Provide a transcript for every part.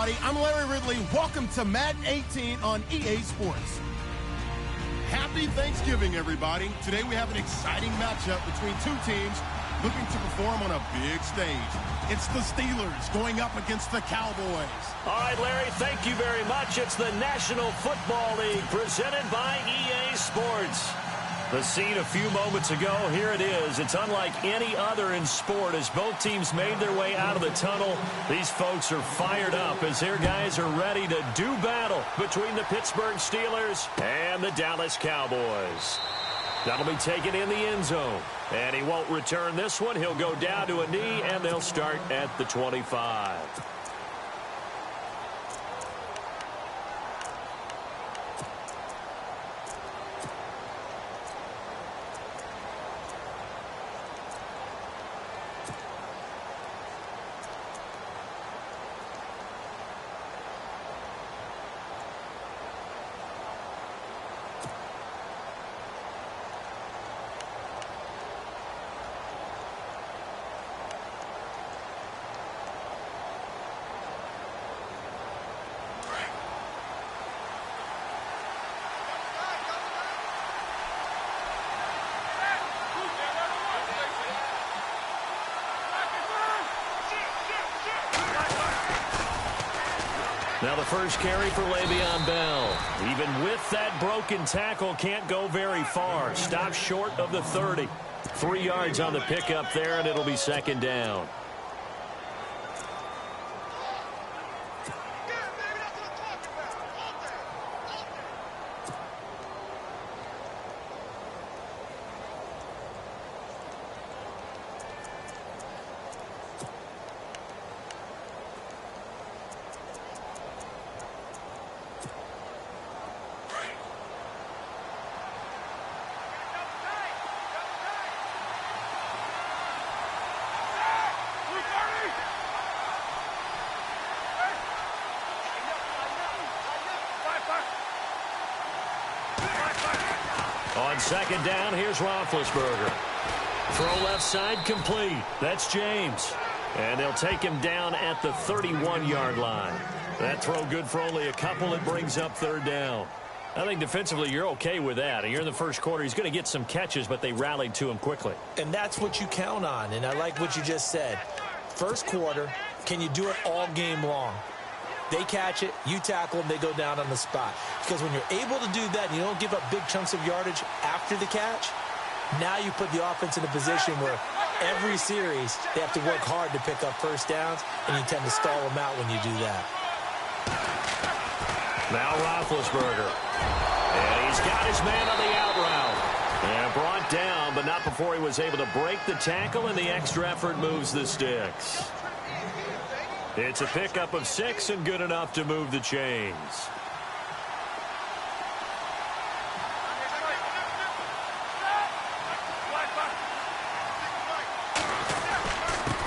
everybody. I'm Larry Ridley. Welcome to Madden 18 on EA Sports. Happy Thanksgiving, everybody. Today we have an exciting matchup between two teams looking to perform on a big stage. It's the Steelers going up against the Cowboys. All right, Larry, thank you very much. It's the National Football League presented by EA Sports. The scene a few moments ago, here it is. It's unlike any other in sport as both teams made their way out of the tunnel. These folks are fired up as their guys are ready to do battle between the Pittsburgh Steelers and the Dallas Cowboys. That'll be taken in the end zone. And he won't return this one. He'll go down to a knee, and they'll start at the 25. Now the first carry for Le'Veon Bell. Even with that broken tackle, can't go very far. Stops short of the 30. 3 yards on the pickup there, and it'll be second down. On second down, here's Roethlisberger. Throw left side complete. That's James. And they'll take him down at the 31-yard line. That throw good for only a couple. It brings up third down. I think defensively you're okay with that. You're in the first quarter. He's going to get some catches, but they rallied to him quickly. And that's what you count on. And I like what you just said. First quarter, can you do it all game long? They catch it, you tackle them, they go down on the spot. Because when you're able to do that and you don't give up big chunks of yardage after the catch, now you put the offense in a position where every series they have to work hard to pick up first downs, and you tend to stall them out when you do that. Now Roethlisberger. And he's got his man on the out route. And brought down, but not before he was able to break the tackle, and the extra effort moves the sticks. It's a pickup of 6 and good enough to move the chains.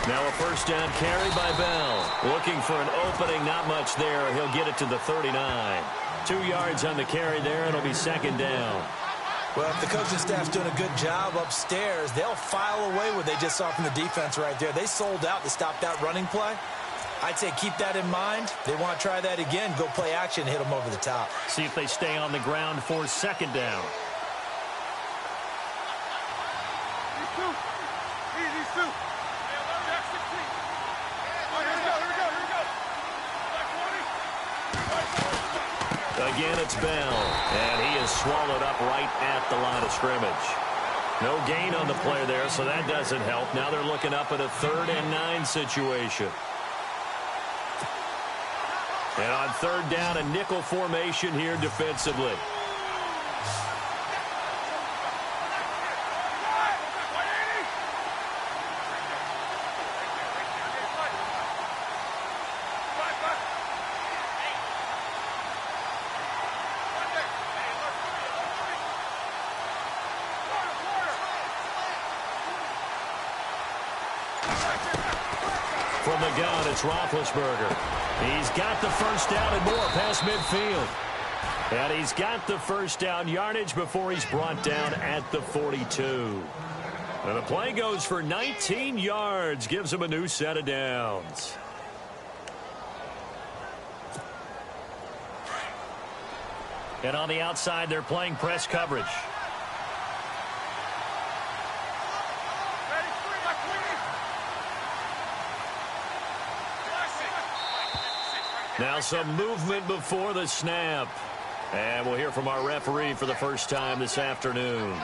Now a first down carry by Bell. Looking for an opening, not much there. He'll get it to the 39. 2 yards on the carry there. It'll be second down. Well, if the coaching staff's doing a good job upstairs, they'll file away what they just saw from the defense right there. They sold out to stop that running play. I'd say keep that in mind. They want to try that again. Go play action, hit them over the top. See if they stay on the ground for second down. Again, it's Bell, and he is swallowed up right at the line of scrimmage. No gain on the play there, so that doesn't help. Now they're looking up at a 3rd and 9 situation. And on third down, a nickel formation here defensively. From the gun, it's Roethlisberger. He's got the first down and more past midfield. And he's got the first down yardage before he's brought down at the 42. And the play goes for 19 yards, gives him a new set of downs. And on the outside, they're playing press coverage. Now some movement before the snap. And we'll hear from our referee for the first time this afternoon.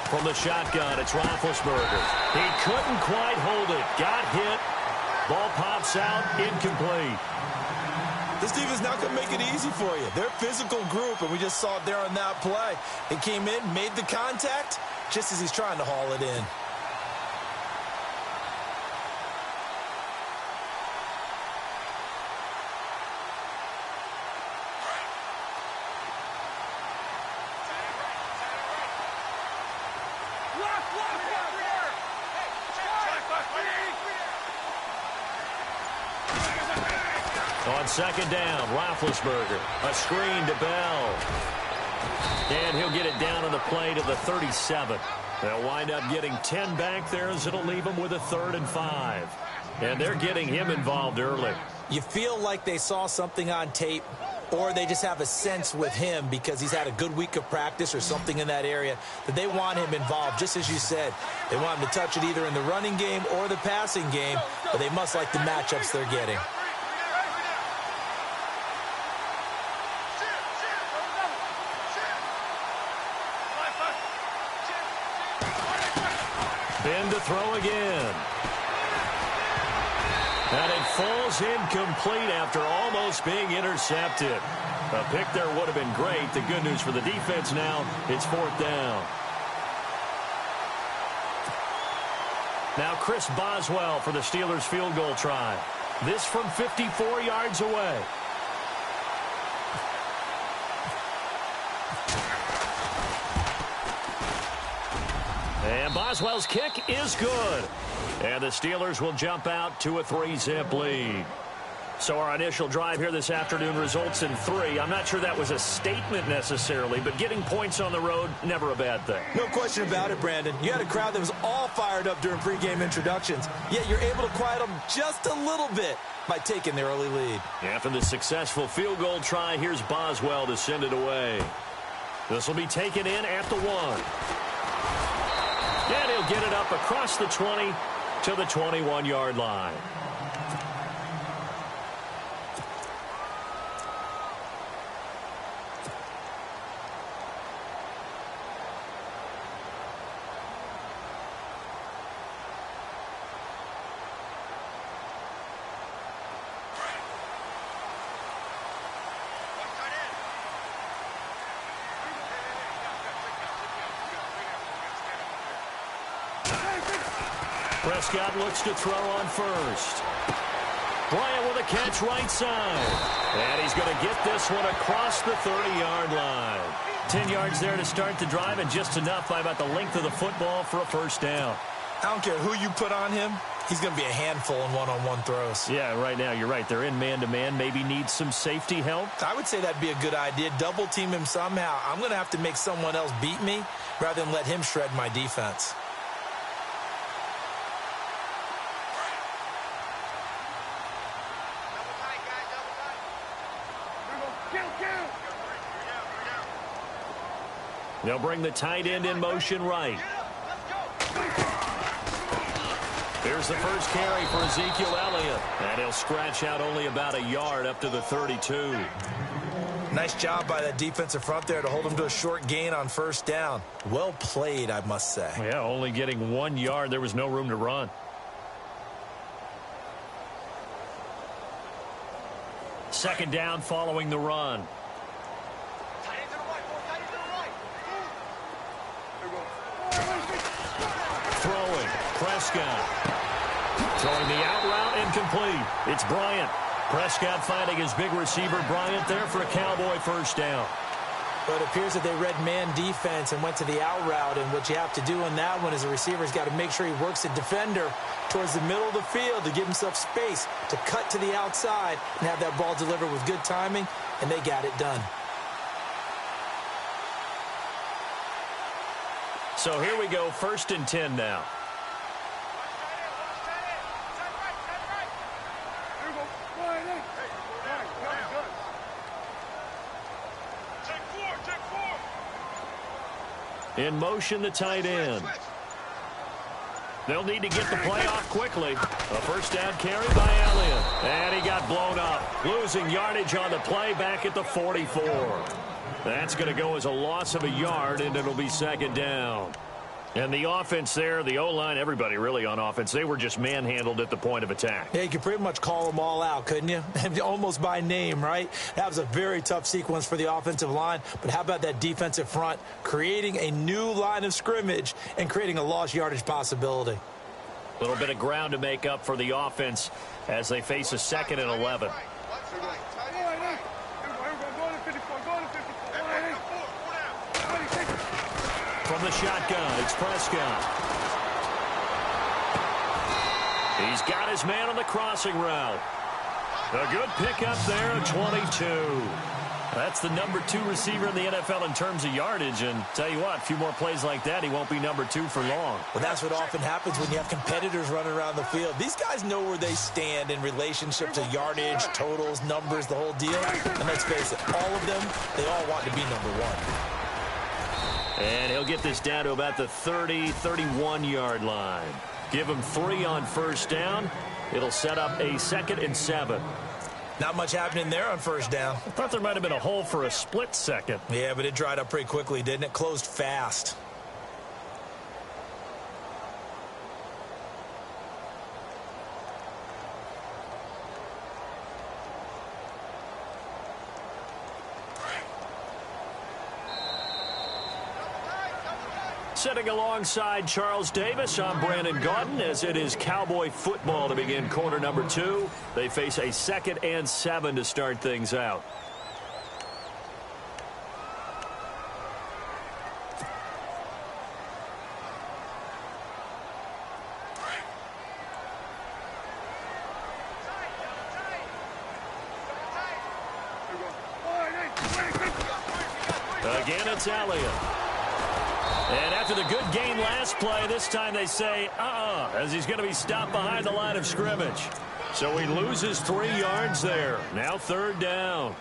From the shotgun, it's Roethlisberger. He couldn't quite hold it. Got hit. Ball pops out, incomplete. This defense not going to make it easy for you. They're a physical group, and we just saw it there on that play. It came in, made the contact, just as he's trying to haul it in. On second down, Roethlisberger. A screen to Bell. And he'll get it down on the play to the 37. They'll wind up getting 10 back there as it'll leave them with a 3rd and 5. And they're getting him involved early. You feel like they saw something on tape, or they just have a sense with him because he's had a good week of practice or something in that area that they want him involved. Just as you said, they want him to touch it either in the running game or the passing game, but they must like the matchups they're getting. Ben to throw again. And it falls incomplete after almost being intercepted. A pick there would have been great. The good news for the defense now, it's 4th down. Now Chris Boswell for the Steelers field goal try. This from 54 yards away. And Boswell's kick is good. And the Steelers will jump out to a 3-zip lead. So our initial drive here this afternoon results in 3. I'm not sure that was a statement necessarily, but getting points on the road, never a bad thing. No question about it, Brandon. You had a crowd that was all fired up during pregame introductions, yet you're able to quiet them just a little bit by taking the early lead. After the successful field goal try, here's Boswell to send it away. This will be taken in at the 1. And he'll get it up across the 20 to the 21-yard line. Prescott looks to throw on first. Bryant with a catch right side. And he's going to get this one across the 30-yard line. 10 yards there to start the drive, and just enough by about the length of the football for a 1st down. I don't care who you put on him. He's going to be a handful in one-on-one throws. Yeah, right now, you're right. They're in man-to-man. Maybe needs some safety help. I would say that'd be a good idea. Double team him somehow. I'm going to have to make someone else beat me rather than let him shred my defense. They'll bring the tight end in motion right. Here's the first carry for Ezekiel Elliott. And he'll scratch out only about a yard up to the 32. Nice job by that defensive front there to hold him to a short gain on 1st down. Well played, I must say. Yeah, only getting 1 yard. There was no room to run. Second down following the run. Throwing, Prescott. Throwing the out route, incomplete. It's Bryant. Prescott finding his big receiver, Bryant, there for a Cowboy 1st down. But it appears that they read man defense and went to the out route. And what you have to do on that one is the receiver's got to make sure he works the defender towards the middle of the field to give himself space to cut to the outside and have that ball delivered with good timing, and they got it done. So here we go, 1st and 10 now. In motion, the tight end. They'll need to get the play off quickly. A 1st down carry by Elliott. And he got blown up. Losing yardage on the play back at the 44. That's going to go as a loss of a yard, and it'll be 2nd down. And the offense there, the O-line, everybody really on offense, they were just manhandled at the point of attack. Yeah, you could pretty much call them all out, couldn't you? Almost by name, right? That was a very tough sequence for the offensive line. But how about that defensive front creating a new line of scrimmage and creating a lost yardage possibility? A little bit of ground to make up for the offense as they face a 2nd and 11. From the shotgun, it's Prescott. He's got his man on the crossing route. A good pickup there at 22. That's the number 2 receiver in the NFL in terms of yardage. And tell you what, a few more plays like that, he won't be number 2 for long. Well, that's what often happens when you have competitors running around the field. These guys know where they stand in relationship to yardage, totals, numbers, the whole deal. And let's face it, all of them, they all want to be number 1. And he'll get this down to about the 30, 31-yard line. Give him 3 on 1st down. It'll set up a 2nd and 7. Not much happening there on 1st down. I thought there might have been a hole for a split second. Yeah, but it dried up pretty quickly, didn't it? Closed fast. Sitting alongside Charles Davis, I'm Brandon Gaudin, as it is Cowboy football to begin quarter number 2. They face a 2nd and 7 to start things out. Again, it's Elliott. And after the good game last play, this time they say, as he's going to be stopped behind the line of scrimmage. So he loses 3 yards there. Now 3rd down.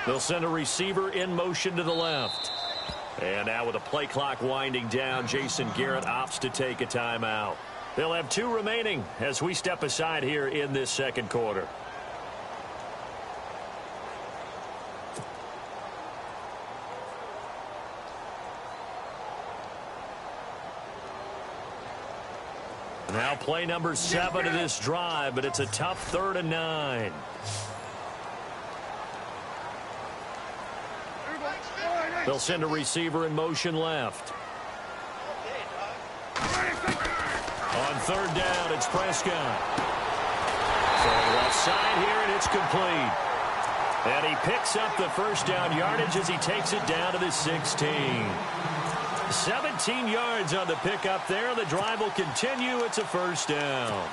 They'll send a receiver in motion to the left. And now with the play clock winding down, Jason Garrett opts to take a timeout. They'll have 2 remaining as we step aside here in this 2nd quarter. Now play number 7 of this drive, but it's a tough 3rd and 9. They'll send a receiver in motion left. On 3rd down, it's Prescott. Going left side here, and it's complete. And he picks up the 1st down yardage as he takes it down to the 16. 17 yards on the pickup there. The drive will continue. It's a 1st down.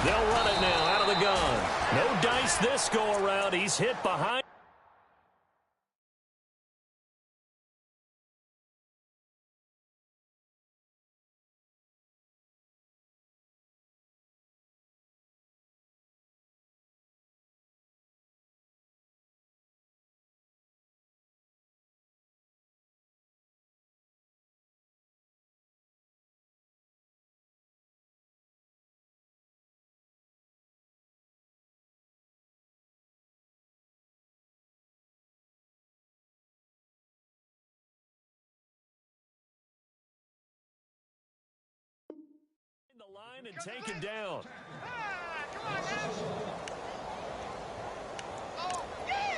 They'll run it now out of the gun. No dice this go around. He's hit behind. line and taken down. Come on, man. Oh, yeah!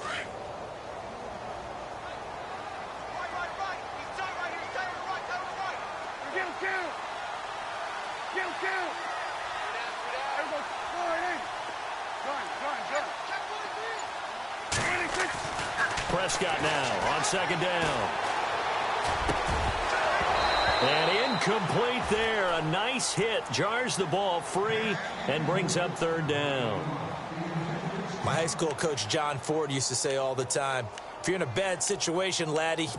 Right. He's tight right here. Stay on the right. Get him. There we go. Go right in. Run. Prescott now on second down. And incomplete there. A nice hit. Jars the ball free and brings up third down. My high school coach, John Ford, used to say all the time, if you're in a bad situation, laddie,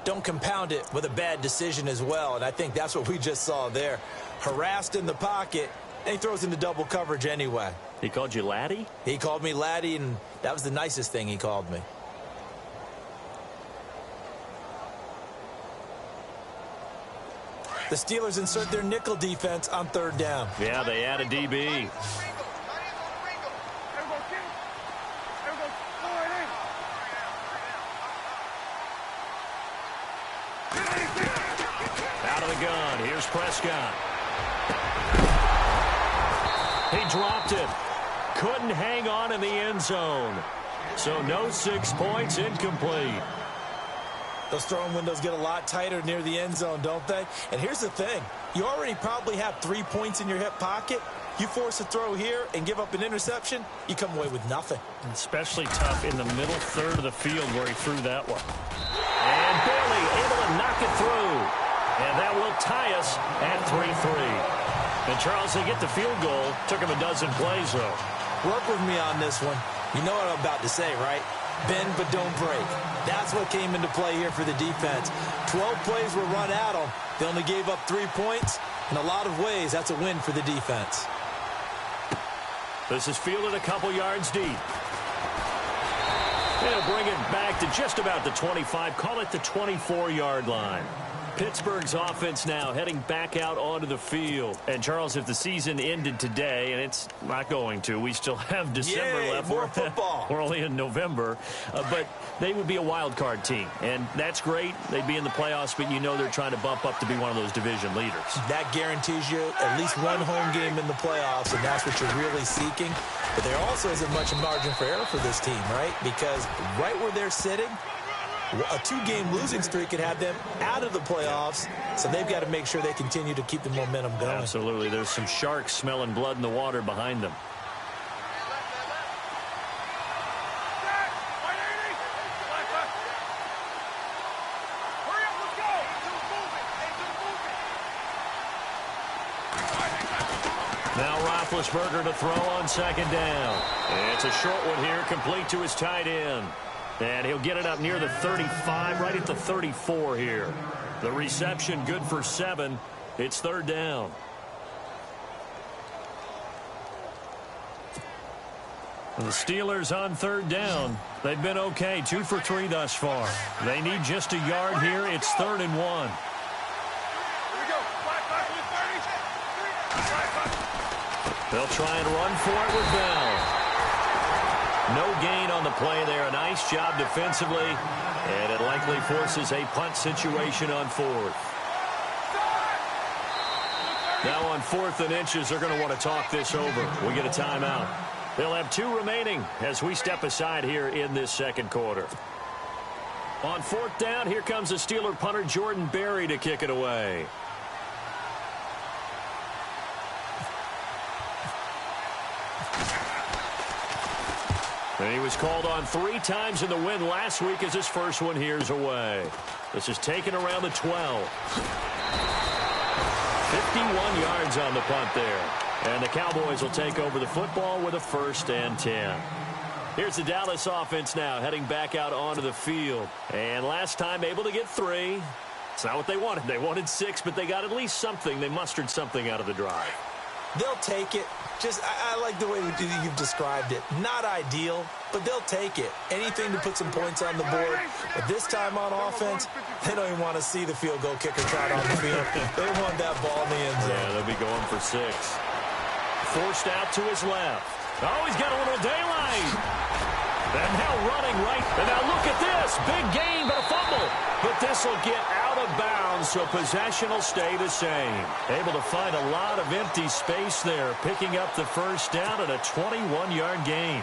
don't compound it with a bad decision as well. And I think that's what we just saw there. Harassed in the pocket, and he throws into double coverage anyway. He called you laddie? He called me laddie, and that was the nicest thing he called me. The Steelers insert their nickel defense on third down. Yeah, they add a DB. Out of the gun, here's Prescott. He dropped it. Couldn't hang on in the end zone. So no 6 points, incomplete. Those throwing windows get a lot tighter near the end zone, don't they? And here's the thing. You already probably have 3 points in your hip pocket. You force a throw here and give up an interception, you come away with nothing. Especially tough in the middle third of the field where he threw that one. And barely able to knock it through. And that will tie us at 3-3. And Charles, they get the field goal. Took him a dozen plays, though. Work with me on this one. You know what I'm about to say, right? Bend but don't break. That's what came into play here for the defense. 12 plays were run at them. They only gave up 3 points. In a lot of ways, that's a win for the defense. This is fielded a couple yards deep. They'll bring it back to just about the 25. Call it the 24-yard line. Pittsburgh's offense now heading back out onto the field. And, Charles, if the season ended today, and it's not going to, we still have December left. More football. We're only in November. But they would be a wild card team. And that's great. They'd be in the playoffs, but you know they're trying to bump up to be one of those division leaders. That guarantees you at least one home game in the playoffs, and that's what you're really seeking. But there also isn't much margin for error for this team, right? Because right where they're sitting, a 2-game losing streak could have them out of the playoffs, so they've got to make sure they continue to keep the momentum going. Absolutely. There's some sharks smelling blood in the water behind them. Now Roethlisberger to throw on second down. It's a short one here, complete to his tight end. And he'll get it up near the 35, right at the 34 here. The reception good for 7. It's third down. The Steelers on third down. They've been okay, 2 for 3 thus far. They need just a yard here. It's 3rd and 1. They'll try and run for it with Bell. No gain on the play there. A nice job defensively. And it likely forces a punt situation on 4th. Now on 4th and inches, they're going to want to talk this over. We get a timeout. They'll have 2 remaining as we step aside here in this second quarter. On 4th down, here comes the Steeler punter Jordan Berry to kick it away. And he was called on 3 times in the win last week as his first one here's away. This is taken around the 12. 51 yards on the punt there. And the Cowboys will take over the football with a 1st and 10. Here's the Dallas offense now heading back out onto the field. And last time able to get 3. It's not what they wanted. They wanted 6, but they got at least something. They mustered something out of the drive. They'll take it. I like the way you've described it. Not ideal, but they'll take it. Anything to put some points on the board. But this time on offense, they don't even want to see the field goal kicker trot on the field. They want that ball in the end zone. Yeah, they'll be going for 6. Forced out to his left. Oh, he's got a little daylight. And now running right. And now look at this. Big gain, but a fumble. But this will get out of bounds, so possession will stay the same. Able to find a lot of empty space there, picking up the first down at a 21-yard gain.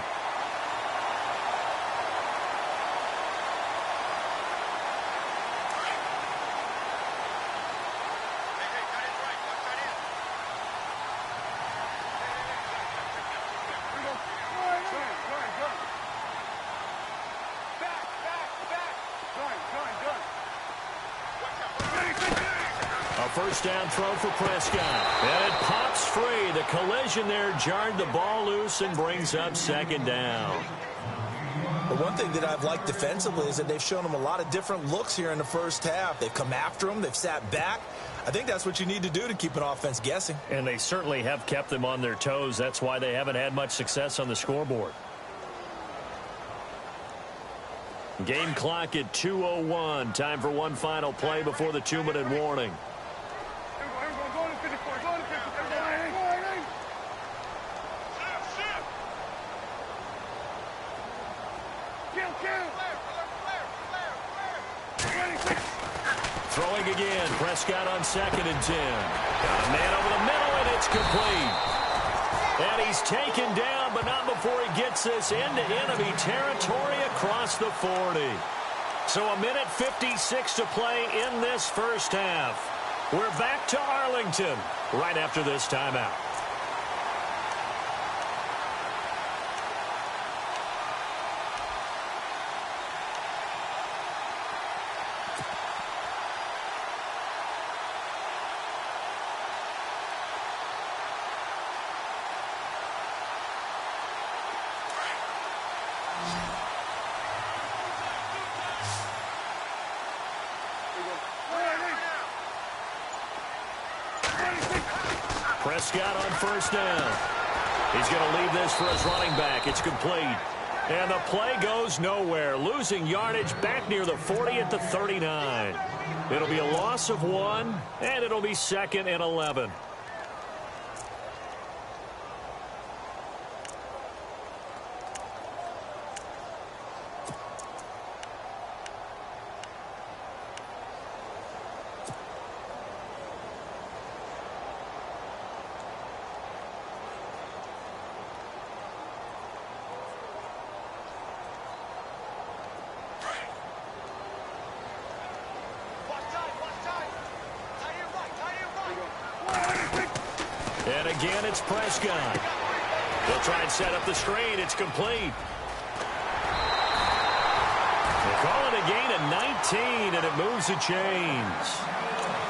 First down throw for Prescott. And it pops free. The collision there jarred the ball loose and brings up second down. But one thing that I've liked defensively is that they've shown them a lot of different looks here in the first half. They've come after them. They've sat back. I think that's what you need to do to keep an offense guessing. And they certainly have kept them on their toes. That's why they haven't had much success on the scoreboard. Game clock at 2:01. Time for one final play before the 2-minute warning. Throwing again. Prescott on 2nd and 10. Got a man over the middle, and it's complete. And he's taken down, but not before he gets this into enemy territory across the 40. So a minute 56 to play in this first half. We're back to Arlington right after this timeout. Prescott on first down. He's going to leave this for his running back. It's complete. And the play goes nowhere. Losing yardage back near the 40 at the 39. It'll be a loss of 1, and it'll be 2nd and 11. And again, it's Prescott. They'll try and set up the screen. It's complete. They call it a gain of 19, and it moves the chains.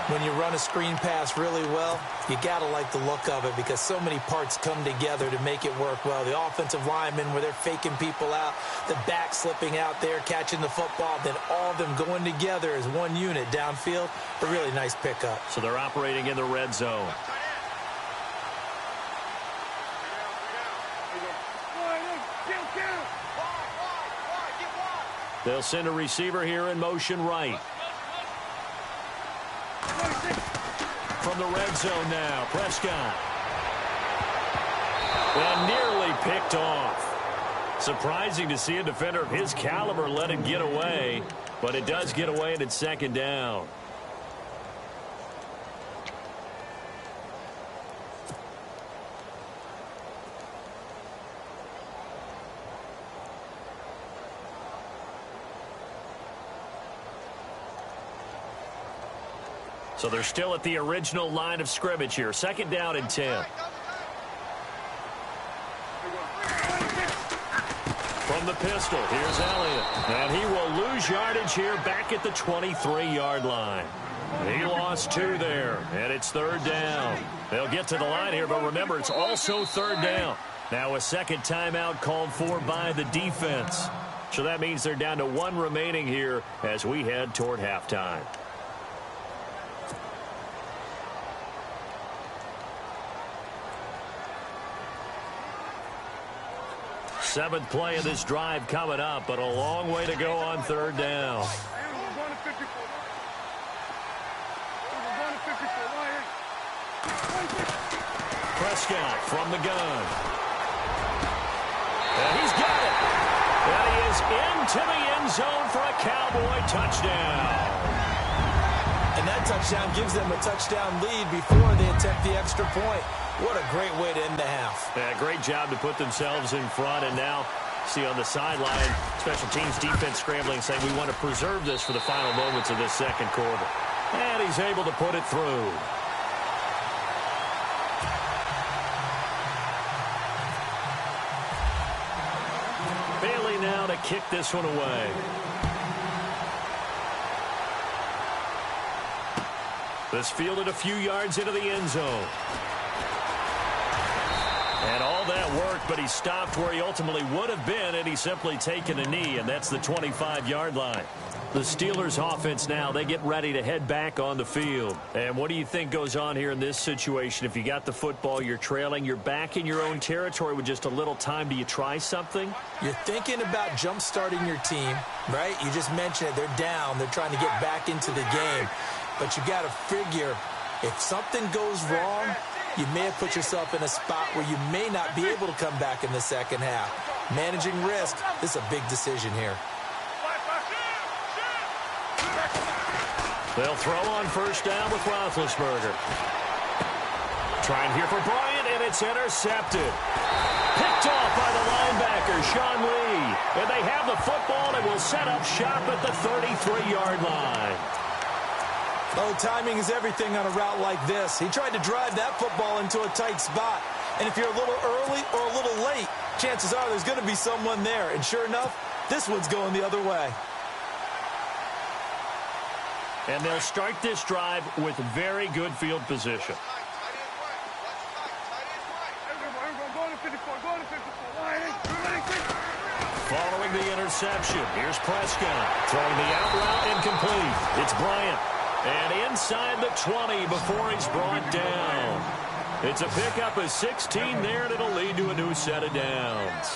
When you run a screen pass really well, you got to like the look of it because so many parts come together to make it work well. The offensive linemen, where they're faking people out, the back slipping out there, catching the football, then all of them going together as one unit downfield. A really nice pickup. So they're operating in the red zone. They'll send a receiver here in motion right. From the red zone now, Prescott. And nearly picked off. Surprising to see a defender of his caliber let it get away, but it does get away and it's 2nd down. So they're still at the original line of scrimmage here. 2nd down and 10. From the pistol, here's Elliott. And he will lose yardage here back at the 23-yard line. He lost 2 there, and it's 3rd down. They'll get to the line here, but remember, it's also 3rd down. Now a second timeout called for by the defense. So that means they're down to 1 remaining here as we head toward halftime. Seventh play of this drive coming up, but a long way to go on 3rd down. Prescott from the gun. is into the end zone for a Cowboy touchdown. And that touchdown gives them a touchdown lead before they attempt the extra point. What a great way to end the half. Yeah, great job to put themselves in front. And now, see on the sideline, special teams defense scrambling, saying we want to preserve this for the final moments of this second quarter. And he's able to put it through. Bailey now to kick this one away. This fielded a few yards into the end zone. And all that worked, but he stopped where he ultimately would have been had he simply taken a knee, and that's the 25-yard line. The Steelers offense now, they get ready to head back on the field. And what do you think goes on here in this situation? If you got the football, you're trailing, you're back in your own territory with just a little time, do you try something? You're thinking about jump-starting your team, right? You just mentioned it. They're down. They're trying to get back into the game. But you got to figure, if something goes wrong, you may have put yourself in a spot where you may not be able to come back in the second half. Managing risk, this is a big decision here. They'll throw on first down with Roethlisberger. Trying here for Bryant, and it's intercepted. Picked off by the linebacker, Sean Lee. And they have the football and will set up shop at the 33-yard line. Oh, timing is everything on a route like this. He tried to drive that football into a tight spot. And if you're a little early or a little late, chances are there's going to be someone there. And sure enough, this one's going the other way. And they'll start this drive with very good field position. Following the interception, here's Prescott. Throwing the out route incomplete. It's Bryant. And inside the 20 before he's brought down. It's a pickup of 16 there, and it'll lead to a new set of downs.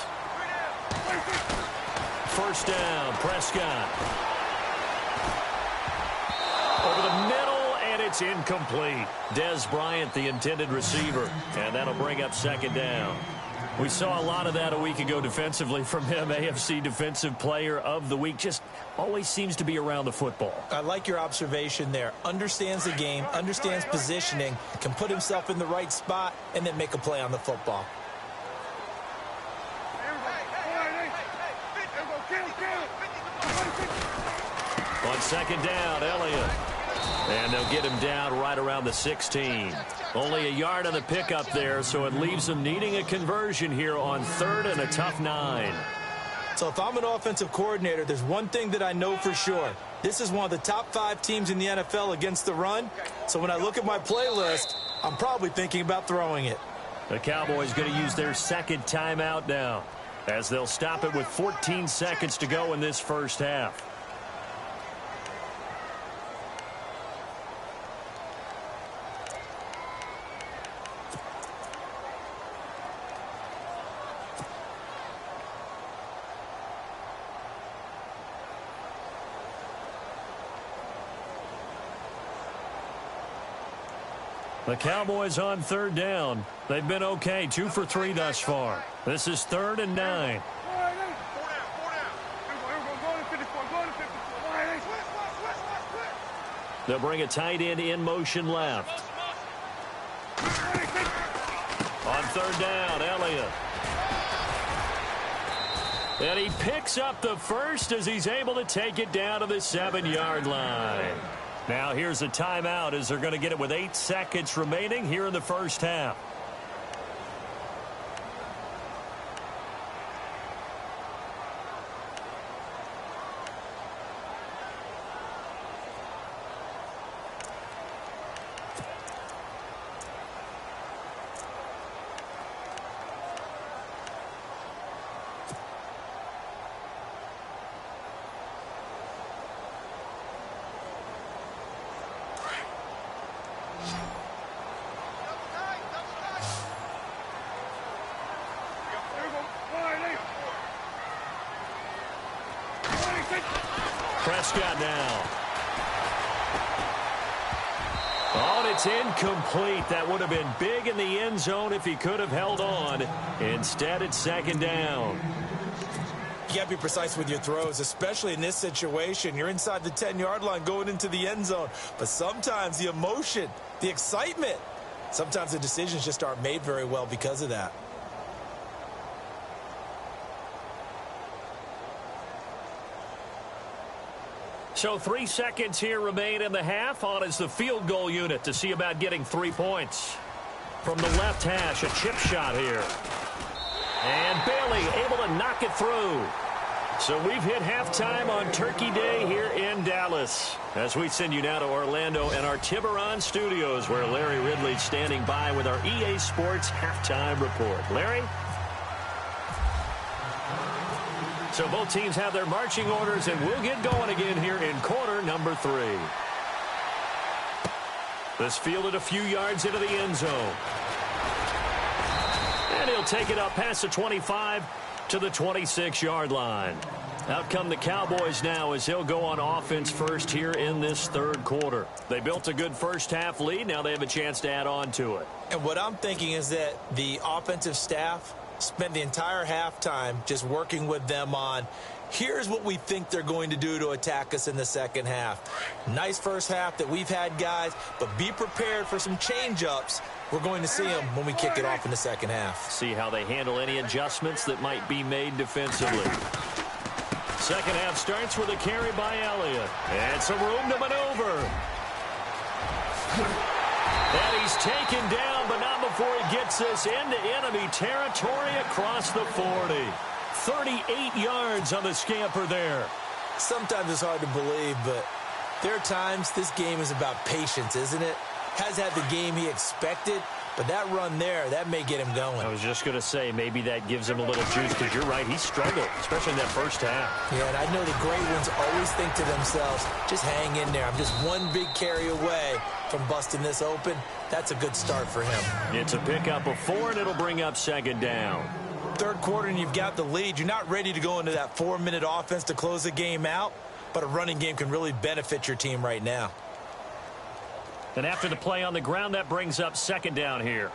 First down, Prescott. Over the middle, and it's incomplete. Dez Bryant, the intended receiver, and that'll bring up second down. We saw a lot of that a week ago defensively from him. AFC Defensive Player of the Week. Just always seems to be around the football. I like your observation there. Understands the game, understands positioning, can put himself in the right spot, and then make a play on the football. On second down, Elliott. And they'll get him down right around the 16. Only a yard on the pickup there, so it leaves them needing a conversion here on third and a tough 9. So if I'm an offensive coordinator, there's one thing that I know for sure. This is one of the top 5 teams in the NFL against the run. So when I look at my playlist, I'm probably thinking about throwing it. The Cowboys going to use their second timeout now, as they'll stop it with 14 seconds to go in this first half. The Cowboys on third down. They've been okay, 2 for 3 thus far. This is 3rd and 9. They'll bring a tight end in motion left. On third down, Elliott. And he picks up the first as he's able to take it down to the 7-yard line. Now here's a timeout as they're going to get it with 8 seconds remaining here in the first half. Prescott now. Oh, and it's incomplete. That would have been big in the end zone if he could have held on. Instead, it's second down. You got to be precise with your throws, especially in this situation. You're inside the 10-yard line going into the end zone. But sometimes the emotion, the excitement, sometimes the decisions just aren't made very well because of that. So 3 seconds here remain in the half. On is the field goal unit to see about getting 3 points. From the left hash, a chip shot here. And Bailey able to knock it through. So we've hit halftime on Turkey Day here in Dallas. As we send you now to Orlando and our Tiburon studios, where Larry Ridley's standing by with our EA Sports halftime report. Larry? So both teams have their marching orders, and we'll get going again here in quarter number 3. This fielded a few yards into the end zone. And he'll take it up past the 25 to the 26-yard line. Out come the Cowboys now as they'll go on offense first here in this third quarter. They built a good first-half lead. Now they have a chance to add on to it. And what I'm thinking is that the offensive staff spent the entire halftime just working with them on, here's what we think they're going to do to attack us in the second half. Nice first half that we've had, guys, but be prepared for some change-ups. We're going to see them when we kick it off in the second half. See how they handle any adjustments that might be made defensively. Second half starts with a carry by Elliott. And some room to maneuver. And he's taken down, but not before he gets this into enemy territory across the 40. 38 yards on the scamper there. Sometimes it's hard to believe, but there are times this game is about patience, isn't it? Has had the game he expected, but that run there, that may get him going. I was just going to say, maybe that gives him a little juice, because you're right, he struggled, especially in that first half. Yeah, and I know the great ones always think to themselves, just hang in there. I'm just one big carry away from busting this open. That's a good start for him. It's a pickup of 4, and it'll bring up second down. Third quarter, and you've got the lead. You're not ready to go into that 4-minute offense to close the game out, but a running game can really benefit your team right now. And after the play on the ground, that brings up second down here.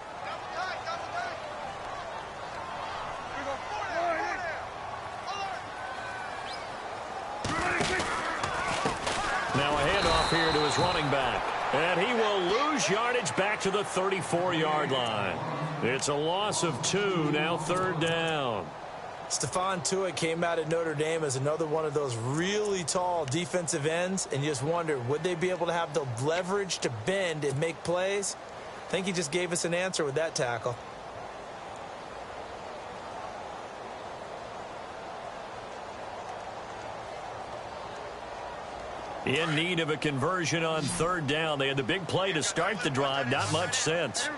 Now a handoff here to his running back. And he will lose yardage back to the 34-yard line. It's a loss of 2, now third down. Stephon Tuitt came out at Notre Dame as another one of those really tall defensive ends, and you just wonder, would they be able to have the leverage to bend and make plays? I think he just gave us an answer with that tackle. In need of a conversion on third down. They had the big play to start the drive. Not much sense.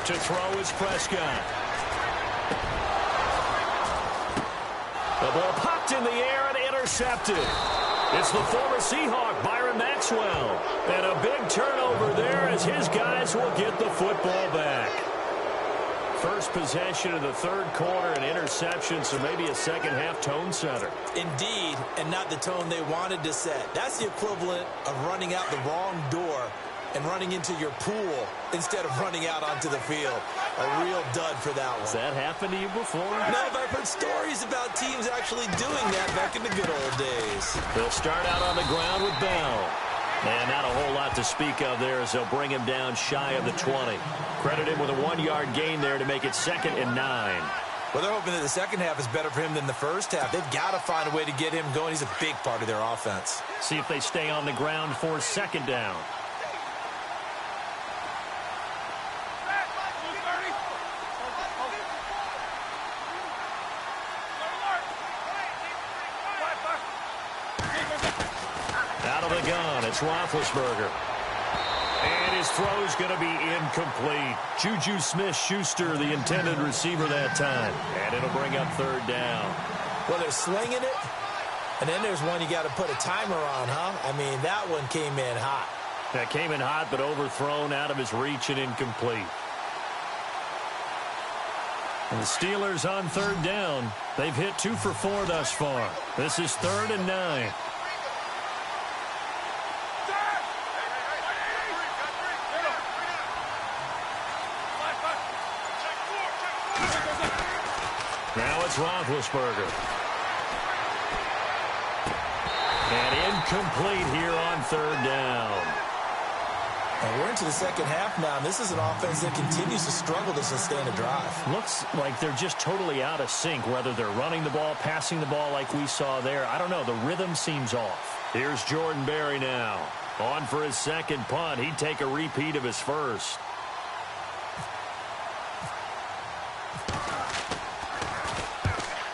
To throw is Prescott. The ball popped in the air and intercepted. It's the former Seahawk, Byron Maxwell. And a big turnover there as his guys will get the football back. First possession of the third quarter, an interception, so maybe a second-half tone setter. Indeed, and not the tone they wanted to set. That's the equivalent of running out the wrong door and running into your pool instead of running out onto the field. A real dud for that one. Has that happened to you before? No, but I've heard stories about teams actually doing that back in the good old days. They'll start out on the ground with Bell. And not a whole lot to speak of there as they'll bring him down shy of the 20. Credit him with a 1-yard gain there to make it 2nd and 9. Well, they're hoping that the second half is better for him than the first half. They've got to find a way to get him going. He's a big part of their offense. See if they stay on the ground for second down. Out of the gun, it's Roethlisberger. And his throw's going to be incomplete. Juju Smith-Schuster, the intended receiver that time. And it'll bring up third down. Well, they're slinging it, and then there's one you got to put a timer on, huh? I mean, that one came in hot. That came in hot, but overthrown out of his reach and incomplete. And the Steelers on third down. They've hit 2 for 4 thus far. This is 3rd and 9. Roethlisberger. And incomplete here on third down. And we're into the second half now, and this is an offense that continues to struggle to sustain a drive. Looks like they're just totally out of sync, whether they're running the ball, passing the ball like we saw there. I don't know. The rhythm seems off. Here's Jordan Berry now. On for his second punt. He'd take a repeat of his first.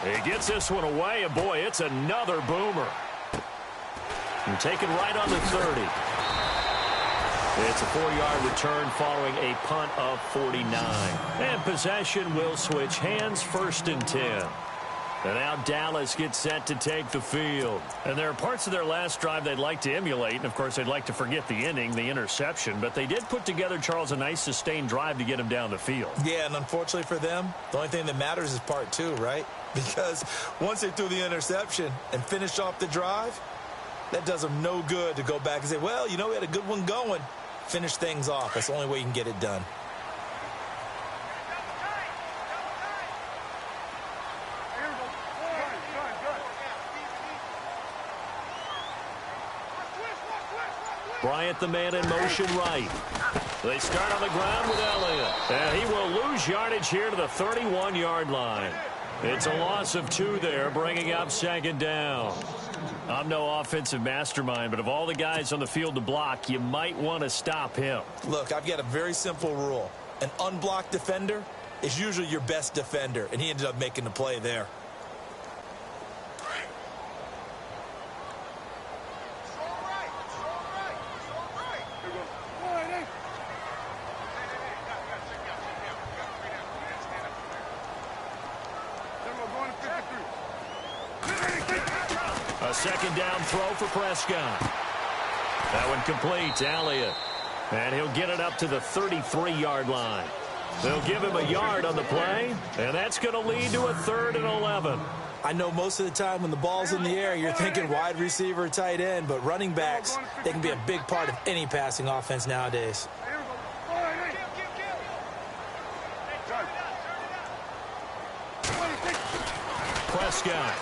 He gets this one away, and boy, it's another boomer. And taken right on the 30. It's a 4-yard return following a punt of 49. And possession will switch hands, 1st and 10. And now Dallas gets set to take the field. And there are parts of their last drive they'd like to emulate. And, of course, they'd like to forget the inning, the interception. But they did put together, Charles, a nice sustained drive to get him down the field. Yeah, and unfortunately for them, the only thing that matters is part 2, right? Because once they threw the interception and finished off the drive, that does them no good to go back and say, well, you know, we had a good one going. Finish things off. That's the only way you can get it done. Bryant, the man in motion right. They start on the ground with Elliott. And he will lose yardage here to the 31-yard line. It's a loss of 2 there, bringing up 2nd down. I'm no offensive mastermind, but of all the guys on the field to block, you might want to stop him. Look, I've got a very simple rule. An unblocked defender is usually your best defender, and he ended up making the play there. A 2nd down throw for Prescott. That one complete to Elliott. And he'll get it up to the 33-yard line. They'll give him a yard on the play, and that's going to lead to a 3rd and 11. I know most of the time when the ball's in the air, you're thinking wide receiver, tight end, but running backs, they can be a big part of any passing offense nowadays. Prescott.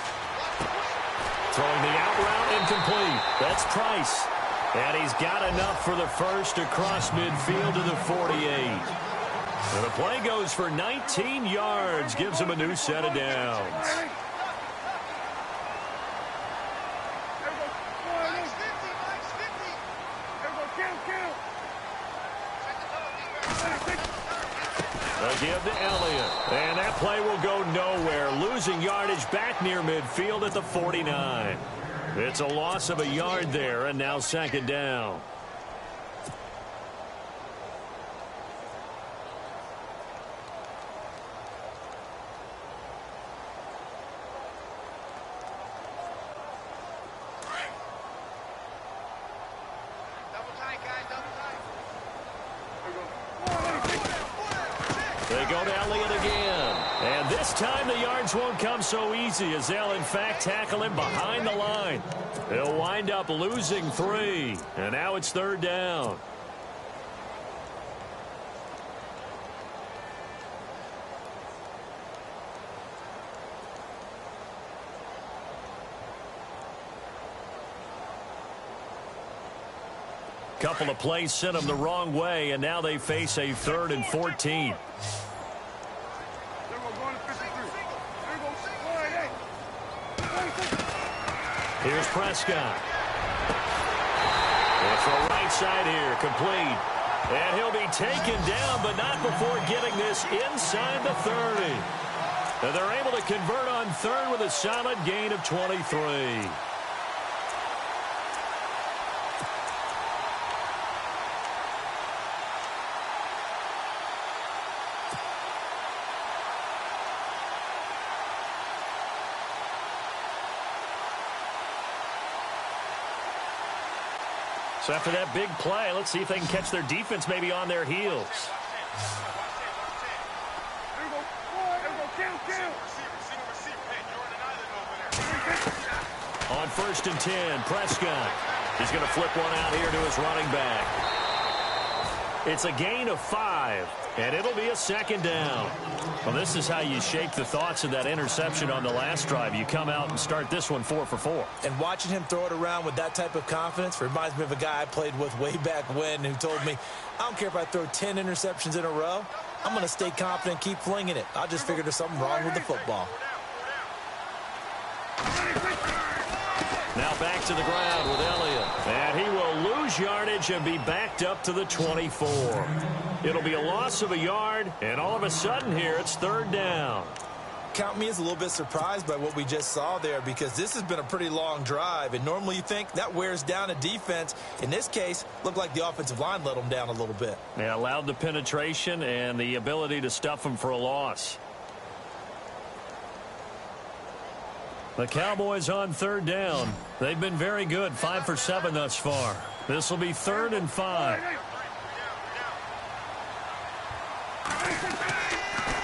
Throwing the out route incomplete. That's Price. And he's got enough for the first across midfield to the 48. And the play goes for 19 yards. Gives him a new set of downs. A give to Elliott. And that play will go nowhere. Losing yardage back near midfield at the 49. It's a loss of a yard there, and now 2nd down. They go to Elliott again. And this time the yards won't come so easy as they'll, in fact, tackle him behind the line. They'll wind up losing 3. And now it's 3rd down. Couple of plays sent them the wrong way, and now they face a 3rd and 14. Here's Prescott. It's the right side here, complete. And he'll be taken down, but not before getting this inside the 30. And they're able to convert on 3rd with a solid gain of 23. So after that big play, let's see if they can catch their defense maybe on their heels. On 1st and 10, Prescott. He's going to flip one out here to his running back. It's a gain of 5, and it'll be a second down. Well, this is how you shake the thoughts of that interception on the last drive. You come out and start this one 4 for 4. And watching him throw it around with that type of confidence reminds me of a guy I played with way back when who told me, I don't care if I throw 10 interceptions in a row. I'm going to stay confident and keep flinging it. I just figured there's something wrong with the football. Now back to the ground with Elliott. And he will lose yardage and be backed up to the 24. It'll be a loss of a yard, and all of a sudden here it's third down. Count me as a little bit surprised by what we just saw there, because this has been a pretty long drive, and normally you think that wears down a defense. In this case, looked like the offensive line let them down a little bit. Yeah, allowed the penetration and the ability to stuff them for a loss. The Cowboys on third down. They've been very good, 5 for 7 thus far. This will be 3rd and 5.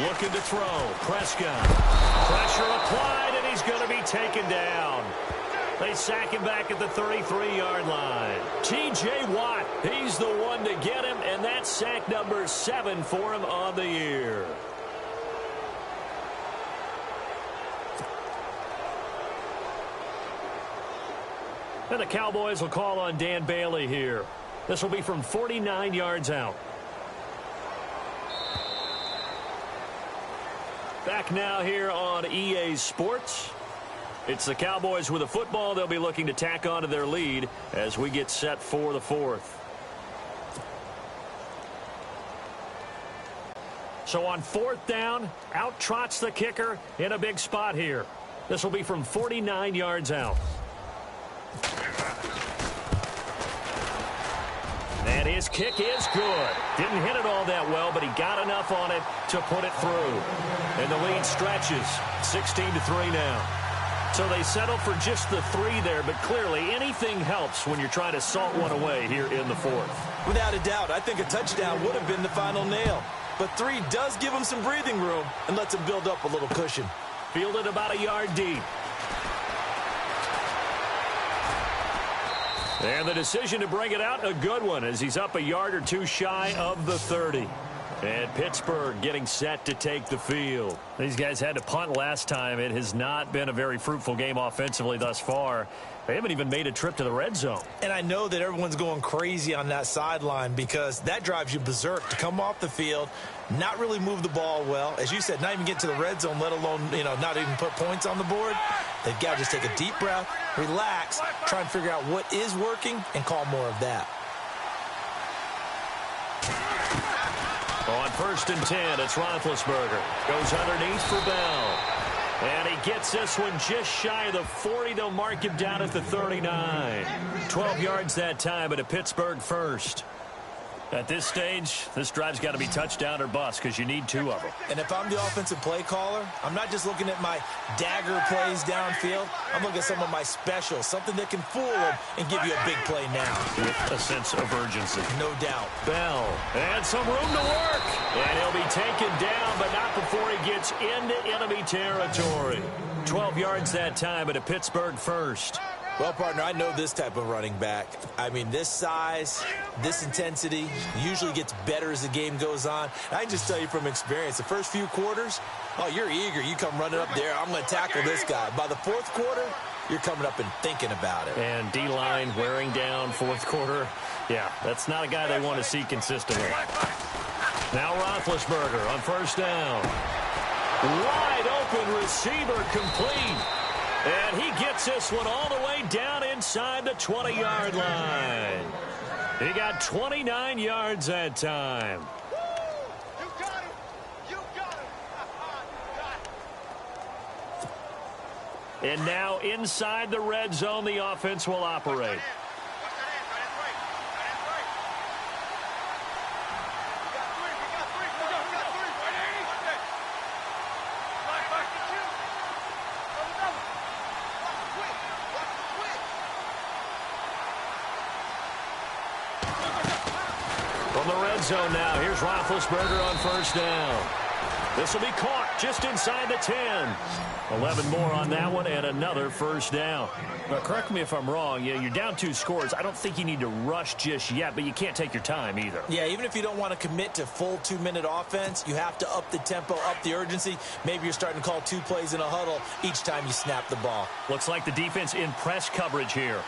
Looking to throw. Prescott. Pressure applied, and he's going to be taken down. They sack him back at the 33-yard line. T.J. Watt, he's the one to get him, and that's sack number 7 for him on the year. And the Cowboys will call on Dan Bailey here. This will be from 49 yards out. Back now here on EA Sports. It's the Cowboys with the football. They'll be looking to tack on to their lead as we get set for the 4th. So on 4th down, out trots the kicker in a big spot here. This will be from 49 yards out. And his kick is good. Didn't hit it all that well, but he got enough on it to put it through. And the lead stretches 16-3 now. So they settle for just the 3 there, but clearly anything helps when you're trying to salt one away here in the 4th. Without a doubt, I think a touchdown would have been the final nail. But 3 does give him some breathing room and lets him build up a little cushion. Fielded about a yard deep. And the decision to bring it out, a good one, as he's up a yard or 2 shy of the 30. And Pittsburgh getting set to take the field. These guys had to punt last time. It has not been a very fruitful game offensively thus far. They haven't even made a trip to the red zone. And I know that everyone's going crazy on that sideline because that drives you berserk to come off the field, not really move the ball well. As you said, not even get to the red zone, let alone, not even put points on the board. They've got to just take a deep breath, relax, try and figure out what is working, and call more of that. On 1st and 10, it's Roethlisberger. Goes underneath for Bell. And he gets this one just shy of the 40. They'll mark him down at the 39. 12 yards that time, but a Pittsburgh first. At this stage, this drive's got to be touchdown or bust because you need 2 of them. And if I'm the offensive play caller, I'm not just looking at my dagger plays downfield. I'm looking at some of my specials, something that can fool them and give you a big play now. With a sense of urgency. No doubt. Bell. And some room to work. And he'll be taken down, but not before he gets into enemy territory. 12 yards that time, but a Pittsburgh first. Well, partner, I know this type of running back. I mean, this size, this intensity usually gets better as the game goes on. And I can just tell you from experience, the first few quarters, oh, you're eager. You come running up there. I'm going to tackle this guy. By the 4th quarter, you're coming up and thinking about it. And D-line wearing down 4th quarter. Yeah, that's not a guy they want to see consistently. Now Roethlisberger on 1st down. Wide open receiver complete. And he gets this one all the way down inside the 20-yard line. He got 29 yards that time. You got him. You got him. You got him. And now inside the red zone, the offense will operate. From the red zone now, here's Roethlisberger on 1st down. This will be caught. just inside the 10. 11 more on that one and another first down. Now, correct me if I'm wrong. Yeah, you're down 2 scores. I don't think you need to rush just yet, but you can't take your time either. Yeah, even if you don't want to commit to full 2-minute offense, you have to up the tempo, up the urgency. Maybe you're starting to call 2 plays in a huddle each time you snap the ball. Looks like the defense in press coverage here.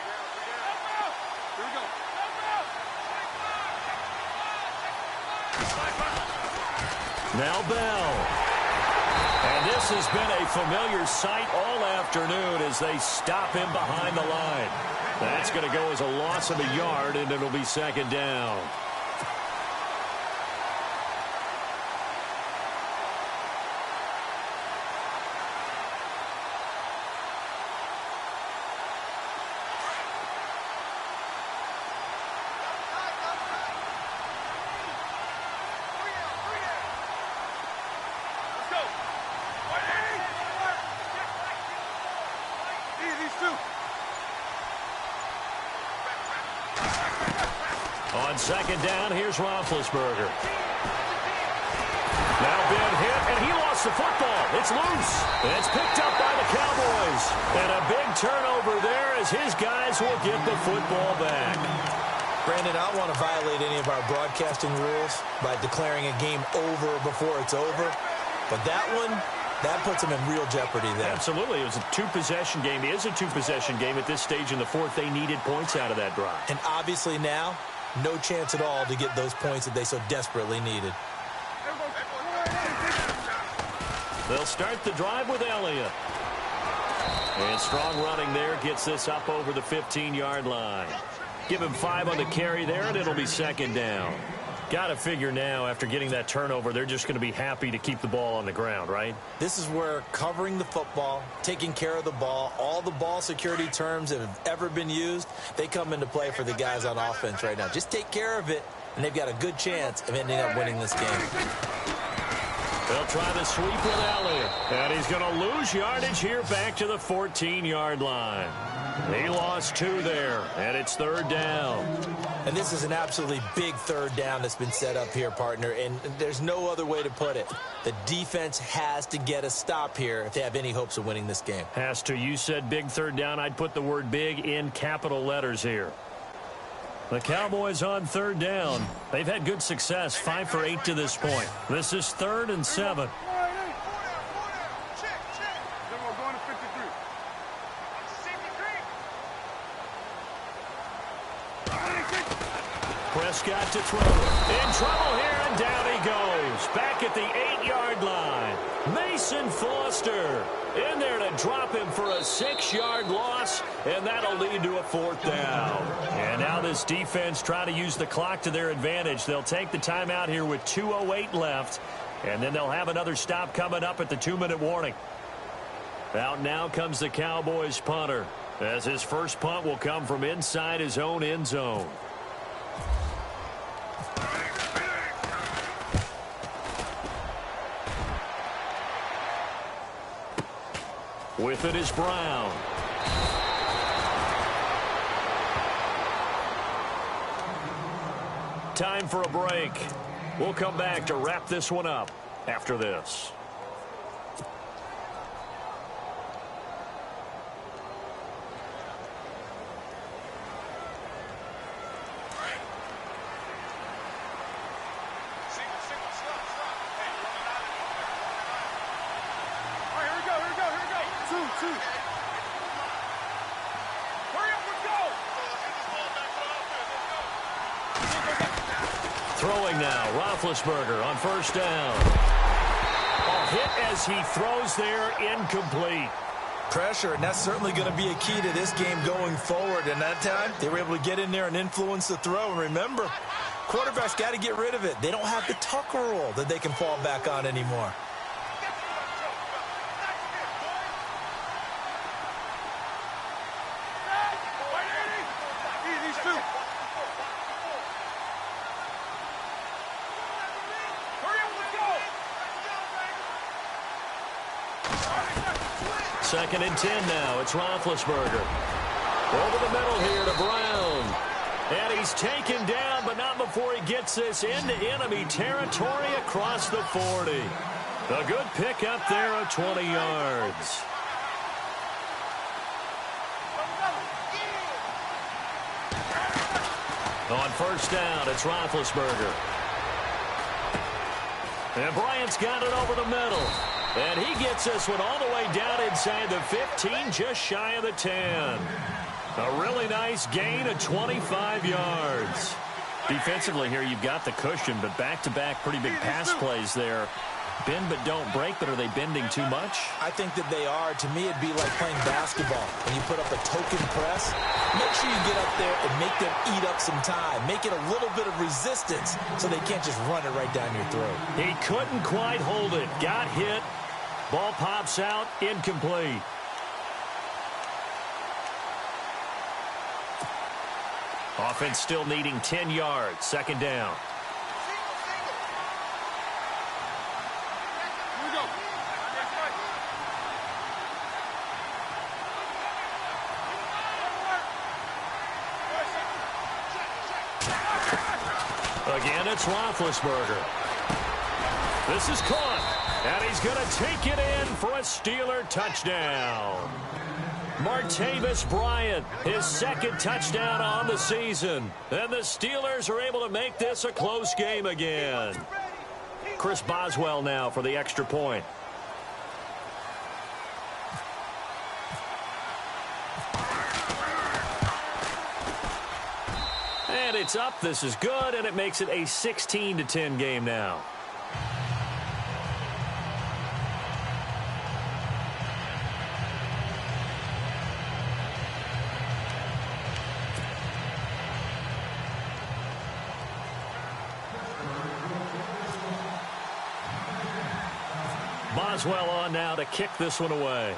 Now Bell. And this has been a familiar sight all afternoon as they stop him behind the line. That's going to go as a loss of a yard, and it'll be second down. On second down, here's Roethlisberger. Now been hit, and he lost the football. It's loose. And it's picked up by the Cowboys. And a big turnover there as his guys will get the football back. Brandon, I don't want to violate any of our broadcasting rules by declaring a game over before it's over. But that one, that puts them in real jeopardy there. Absolutely. It was a 2-possession game. It is a 2-possession game at this stage in the fourth. They needed points out of that drive. And obviously now, no chance at all to get those points that they so desperately needed. They'll start the drive with Elliott. And strong running there gets this up over the 15-yard line. Give him 5 on the carry there, and it'll be second down. Got to figure now, after getting that turnover, they're just going to be happy to keep the ball on the ground, right? This is where covering the football, taking care of the ball, all the ball security terms that have ever been used, they come into play for the guys on offense right now. Just take care of it, and they've got a good chance of ending up winning this game. They'll try the sweep with Elliott, and he's going to lose yardage here back to the 14-yard line. He lost 2 there, and it's third down. And this is an absolutely big third down that's been set up here, partner, and there's no other way to put it. The defense has to get a stop here if they have any hopes of winning this game. Has to. You said big third down. I'd put the word big in capital letters here. The Cowboys on third down. They've had good success, 5 for 8 to this point. This is 3rd and 7. Prescott to throw. In trouble here, and down he goes. Back at the 8-yard line. Mason Foster in there to drop him for a 6-yard loss, and that'll lead to a 4th down. And now this defense trying to use the clock to their advantage. They'll take the timeout here with 2:08 left, and then they'll have another stop coming up at the 2-minute warning. Out now comes the Cowboys punter, as his first punt will come from inside his own end zone. With it is Brown. Time for a break. We'll come back to wrap this one up after this. Throwing now, Roethlisberger on first down. A hit as he throws there, incomplete. Pressure, and that's certainly going to be a key to this game going forward. And that time, they were able to get in there and influence the throw. And remember, quarterbacks got to get rid of it. They don't have the Tucker rule that they can fall back on anymore. Second and 10 now. It's Roethlisberger. Over the middle here to Brown. And he's taken down, but not before he gets this into enemy territory across the 40. A good pick up there of 20 yards. On first down, it's Roethlisberger. And Bryant's got it over the middle. And he gets this one all the way down inside the 15, just shy of the 10. A really nice gain of 25 yards. Defensively here, you've got the cushion, but back-to-back pretty big pass plays there. Bend but don't break, but are they bending too much? I think that they are. To me, it'd be like playing basketball. When you put up a token press, make sure you get up there and make them eat up some time. Make it a little bit of resistance so they can't just run it right down your throat. He couldn't quite hold it. Got hit. Ball pops out. Incomplete. Offense still needing 10 yards. Second down. Again, it's Roethlisberger. This is caught, and he's going to take it in for a Steeler touchdown. Martavis Bryant, his second touchdown on the season. And the Steelers are able to make this a close game again. Chris Boswell now for the extra point. And it's up. This is good, and it makes it a 16-10 game now. Boswell on now to kick this one away.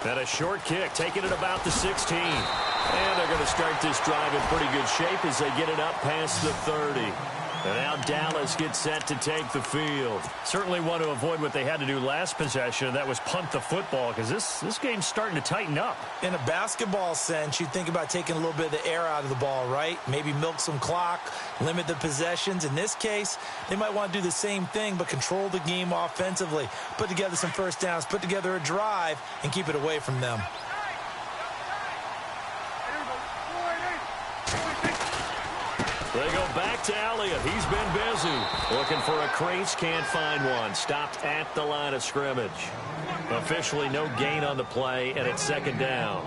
And a short kick, taking it about the 16. And they're going to start this drive in pretty good shape as they get it up past the 30. And now Dallas gets set to take the field. Certainly want to avoid what they had to do last possession, and that was punt the football, because this game's starting to tighten up. In a basketball sense, you think about taking a little bit of the air out of the ball, right? Maybe milk some clock, limit the possessions. In this case, they might want to do the same thing, but control the game offensively. Put together some first downs, put together a drive, and keep it away from them. They go back to Elliott. He's been busy. Looking for a crease, can't find one. Stopped at the line of scrimmage. Officially no gain on the play, and it's second down.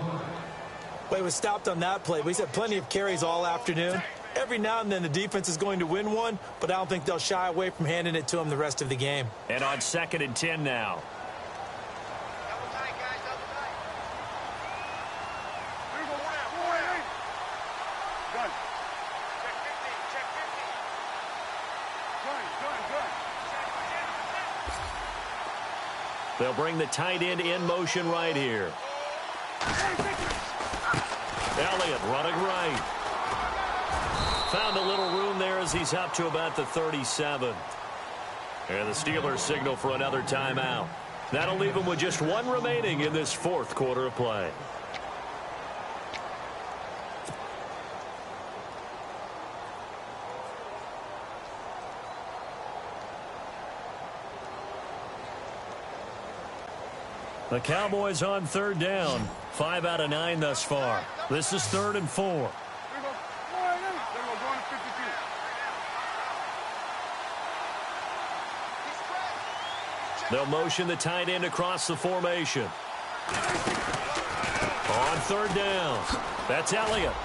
Well, he was stopped on that play, but he's had plenty of carries all afternoon. Every now and then the defense is going to win one, but I don't think they'll shy away from handing it to him the rest of the game. And on 2nd and 10 now. They'll bring the tight end in motion right here. Elliott running right. Found a little room there as he's up to about the 37. And the Steelers signal for another timeout. That'll leave them with just one remaining in this fourth quarter of play. The Cowboys on third down. 5 out of 9 thus far. This is 3rd and 4. They'll motion the tight end across the formation. On third down. That's Elliott.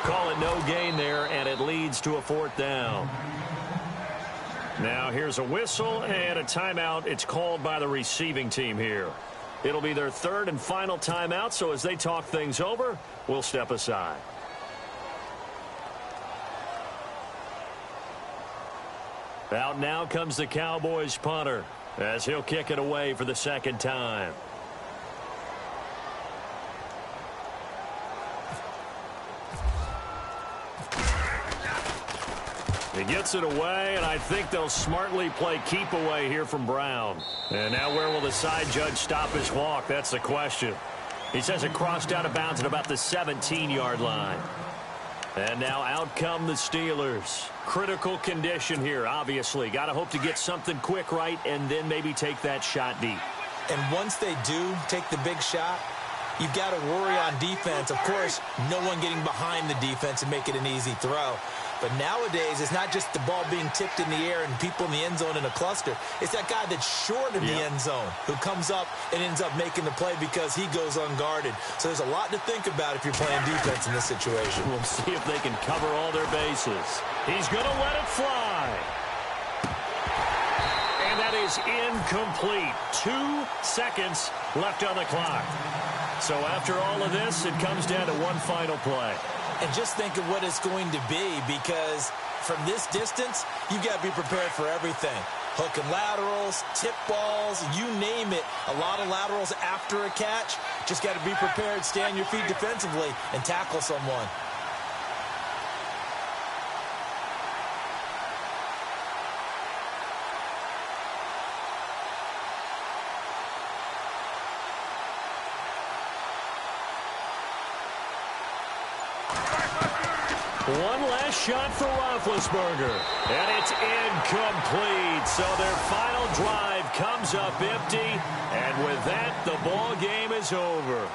Call it no gain there, and it leads to a 4th down. Now here's a whistle and a timeout. It's called by the receiving team here. It'll be their 3rd and final timeout, so as they talk things over, we'll step aside. Out now comes the Cowboys punter as he'll kick it away for the 2nd time. He gets it away, and I think they'll smartly play keep away here from Brown. And now where will the side judge stop his walk? That's the question. He says it crossed out of bounds at about the 17-yard line. And now out come the Steelers. Critical condition here, obviously. Got to hope to get something quick right and then maybe take that shot deep. And once they do take the big shot, you've got to worry on defense. Of course, no one getting behind the defense and make it an easy throw. But nowadays, it's not just the ball being tipped in the air and people in the end zone in a cluster. It's that guy that's short of the end zone who comes up and ends up making the play because he goes unguarded. So there's a lot to think about if you're playing defense in this situation. We'll see if they can cover all their bases. He's going to let it fly. And that is incomplete. 2 seconds left on the clock. So after all of this, it comes down to one final play. And just think of what it's going to be, because from this distance, you've got to be prepared for everything. Hook and laterals, tip balls, you name it. A lot of laterals after a catch. Just got to be prepared, stay on your feet defensively, and tackle someone. One last shot for Roethlisberger, and it's incomplete. So their final drive comes up empty, and with that, the ball game is over.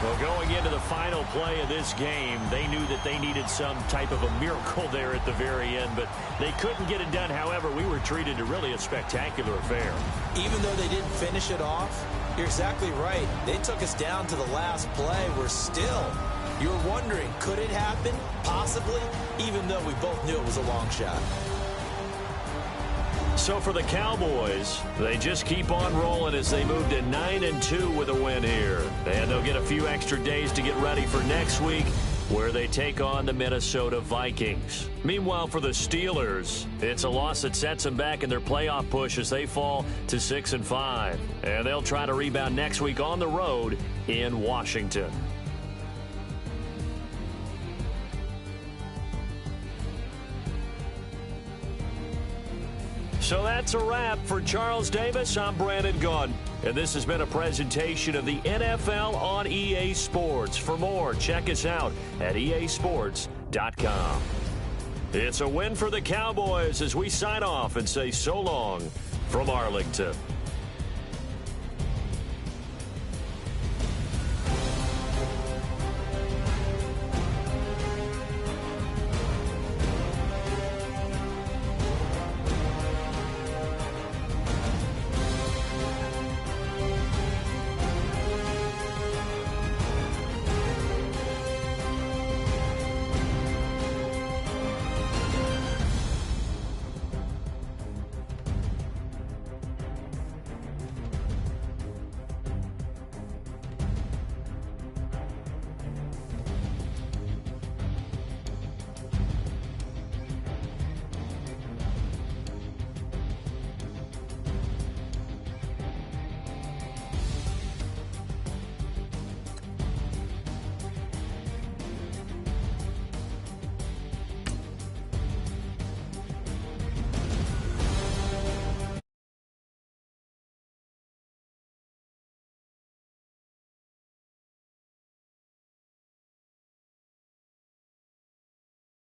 Well, going into the final play of this game, they knew that they needed some type of a miracle there at the very end, but they couldn't get it done. However, we were treated to really a spectacular affair. Even though they didn't finish it off, you're exactly right. They took us down to the last play. We're still... You're wondering, could it happen? Possibly, even though we both knew it was a long shot. So for the Cowboys, they just keep on rolling as they move to 9-2 with a win here. And they'll get a few extra days to get ready for next week, where they take on the Minnesota Vikings. Meanwhile, for the Steelers, it's a loss that sets them back in their playoff push as they fall to 6-5. And they'll try to rebound next week on the road in Washington. So that's a wrap. For Charles Davis, I'm Brandon Gaudin. And this has been a presentation of the NFL on EA Sports. For more, check us out at easports.com. It's a win for the Cowboys as we sign off and say so long from Arlington.